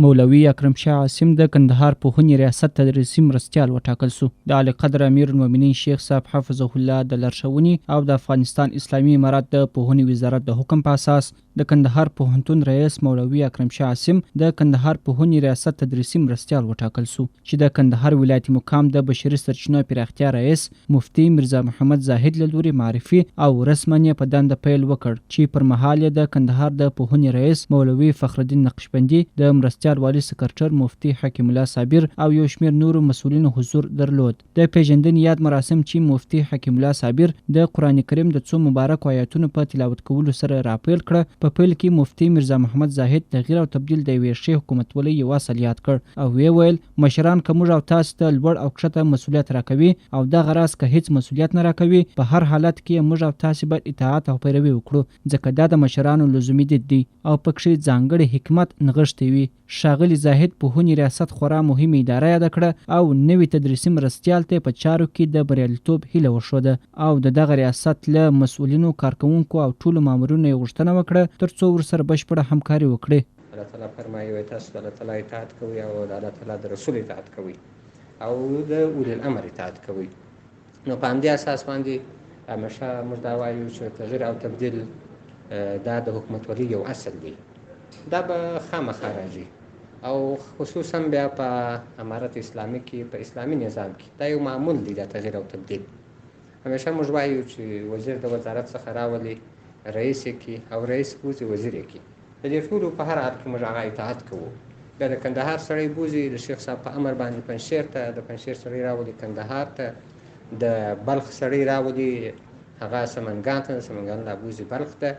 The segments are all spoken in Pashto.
مولوي اکرم شاه عاصم د کندهار پوهنې ریاست تدریسي مرستیال وټاکل شو. د اعلی قدر امیر المؤمنین شیخ صاحب حفظه الله د لارښوونې او د افغانستان اسلامي امارات د پوهنې وزارت د حکم په اساس د کندهار پوهنتون رئیس مولوي اکرم شاه عاصم د کندهار پوهنې ریاست تدریسي مرستیال وټاکل شو چې د کندهار ولایتي مقام د بشري سرچینو پراختیا رئیس مفتي میرزا محمد زاهد له لوري معرفي او رسماً په دنده پیل وکړ چې پر مهال د کندهار د پوهنې رئیس مولوي فخرالدین نقشبندي د مرستیال والي سکرټر مفتي حکیم الله صابر او یو شمېر نورو مسؤلینو حضور درلود. د پیژندنې یاد مراسم چې مفتي حکیم الله صابر د قرآن کریم د څو مبارک آیاتونو په تلاوت کولو سره راپیل کړ، په پیل کې مفتي میرزا محمد زاهد تغییر او تبدیل د یوې ښې حکومتولۍ یو اصل یاد کړ او ویې ویل مشران که موږ او تاسو ته لوړ او کښته مسؤلیت راکوي او دغه راز که هیڅ مسؤلیت نه راکوي، په هر حالت کې موږ او تاسو باید اطاعت او پیروي وکړو، ځکه دا د مشرانو لزومي دید دی او پکې ځانګړی حکمت نغښتی وي. ښاغلي زاهد پوهنې ریاست خورا مهمه اداره یاده کړه او نوي تدریسي مرستیال ته په چارو کې د بریالیتوب هیله وښوده او دغه ریاست له مسؤلینو، کارکوونکو او ټولو مامورینو یې غوښتنه وکړه ترڅو ورسره بشپړه همکاري وکړي. الله تعالی فرمایي تاسو د الله تعالی اطاعت کوئ او د الله تعالی د رسول اطاعت کوئ او د اولي الامر اطاعت کوئ. نو په همدې اساس باندې همیشه موږ دا وایو چې تغییر او تبدیل دا د حکومتولۍ یو اصل دی، دا به خامخا راځي او خصوصا بیا په امارت اسلامي کې په اسلامي نظام کې دا یو معمول دی د تغییر او تبدیل. همیشه موږ وایو چې وزیر د وزارت څخه راولي، رئیس یې کړي او رئیس بوځي وزیر یې کړي. د دې ټولو په هر حال کې موږ هغه اطاعت کوو. بیا د کندهار سړی بوځي د شیخ صاحب په امر باندې پنجشیر ته، د پنجشیر سړی راولي کندهار ته، د بلخ سړی راولي هغه سمنګان ته، د سمنګان لا بوځي بلخ ته.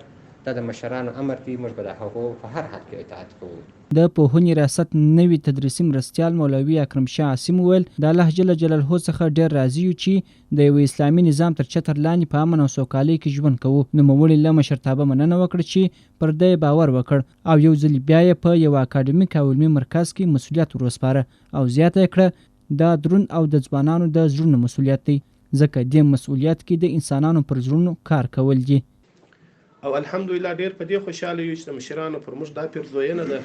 دا د مشرانو امر دی، موږ به د هغو په هر حال کې اطاعت کوو. د پوهنې ریاست نوي تدریسي مرستیال مولوي اکرم شاه عاصم ویل د الله جل جلاله څخه ډېر راضي یو چې د یو اسلامي نظام تر چتر لاندې په امن او سوکالۍ کې ژوند کوو. نوموړي له مشرتابه مننه وکړه چې پر دی باور وکړ او یو ځل بیا یې په یو اکاډمیک او علمي مرکز کې مسؤلیت وروسپاره او زیاته یې کړه دا دروند او د ځوانانو د زړونو مسؤلیت دی، ځکه دې مسؤلیت کې د انسانانو پر زړونو کار کول دي. او الحمدلله ډېر په دې خوشحاله یو چې د مشرانو پر موږ دا پیرزوینه ده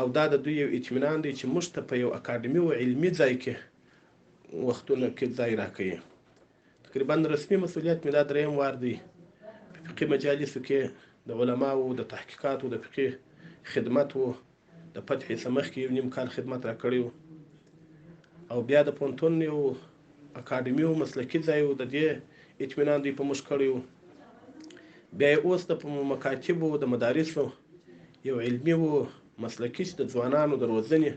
او دا د دوی یو اطمینان دی چې موږ ته په یو اکاډمي او علمي ځای کې وختونه کې ځای راکوي. تقریبا رسمي مسؤلیت مې دا درېیم وار دی. په فقهي مجالسو کې د علماو د تحقیقاتو د فقهي خدمت و د فتح سمخ کې یو نیم کال خدمت راکړی او بیا د پوهنتون یو اکاډمي او مسلکي ځای و د دې اطمینان دوی په موږ کړی و. بیا یې اوس د مکاتبو د مدارسو یو علمي و مسلکي چې د ځوانانو د روزنې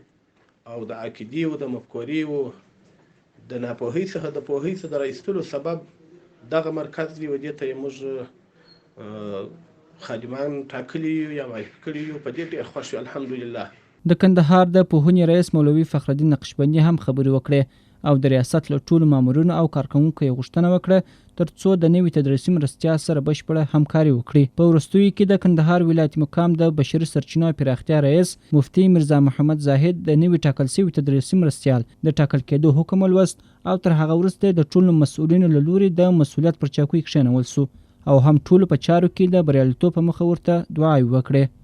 او د عقیدې او د مفکورې او د ناپوهۍ څخه د پوهۍ څخه د رایستلو سبب دغه مرکز دی و دې ته یې موږ خادمان ټاکلي یو یا معرفي کړي یو. په دې ډېر خوښ یو الحمدلله. د کندهار د پوهنې رئیس مولوي فخرالدین نقشبندي هم خبرې وکړې او د ریاست له ټولو مامورینو او کارکوونکو یې غوښتنه وکړه ترڅو د نوي تدریسي مرستیال سره بشپړه همکاري وکړي. په وروستیو کې د کندهار ولایتي مقام د بشري سرچینو پراختیا رئیس مفتي میرزا محمد زاهد د نوي ټاکل شوي تدریسي مرستیال د ټاکل کېدو حکم ولوست او تر هغه وروسته د ټولو مسؤلینو له لوري د مسؤلیت پر چوکۍ کښېنول سو او هم ټولو په چارو کې د بریالیتوب په مخه ورته دعاوې وکړې.